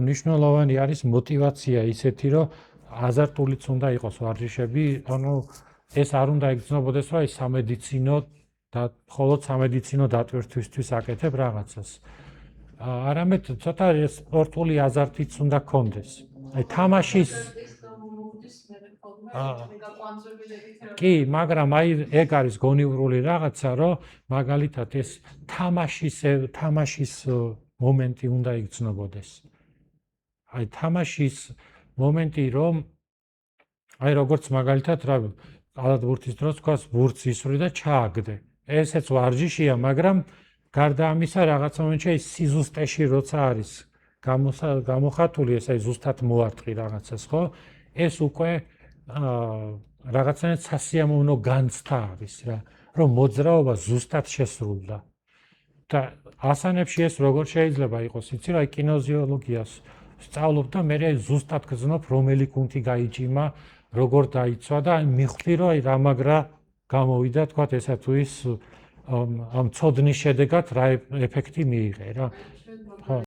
მნიშვნელოვანი არის мотивация ისეთი, რომ აზარტულიც უნდა იყოს ვარჯიშები, ანუ ეს არ უნდა იგრძნობოდეს, რომ აი სამედიცინო და მხოლოდ სამედიცინო დატვირთვისთვის აკეთებ რაღაცას. არამედ ცოტა სპორტული აზარტიც უნდა გქონდეს. აი თამაშის კი, მაგრამ აი ეგ არის გონივრული რაღაცა, რომ მაგალითად ეს თამაშის მომენტი უნდა იგრძნობოდეს. აი თამაშის მომენტი, რომ აი როგორც მაგალითად რა კალათბურთის დროს თქვას ბურთს ისვრი და ჩააგდე. ესეც ვარჯიშია, მაგრამ გარდა ამისა რაღაც მომენტში სიზუსტეში როცა არის გამოხატული, ეს აი ზუსტად მოარტყი რაღაცას, ხო? ეს უკვე რაღაცნაირად სასიამოვნო განცდა არის რა, რომ მოძრაობა ზუსტად შესრულდა. და ასანებში ეს როგორ შეიძლება იყოს, იცი რა, აი კინეზიოლოგიას სწავლობ და მე ზუსტად გძნობ, რომელი კუნთი გაიჭიმა, როგორ დაიცვა და მიხვდი, რომ აი რა მაგრა გამოვიდა, თქვა ესა თუ ის ამ ცოდნის შედეგად რა ეფექტი მიიღე რა.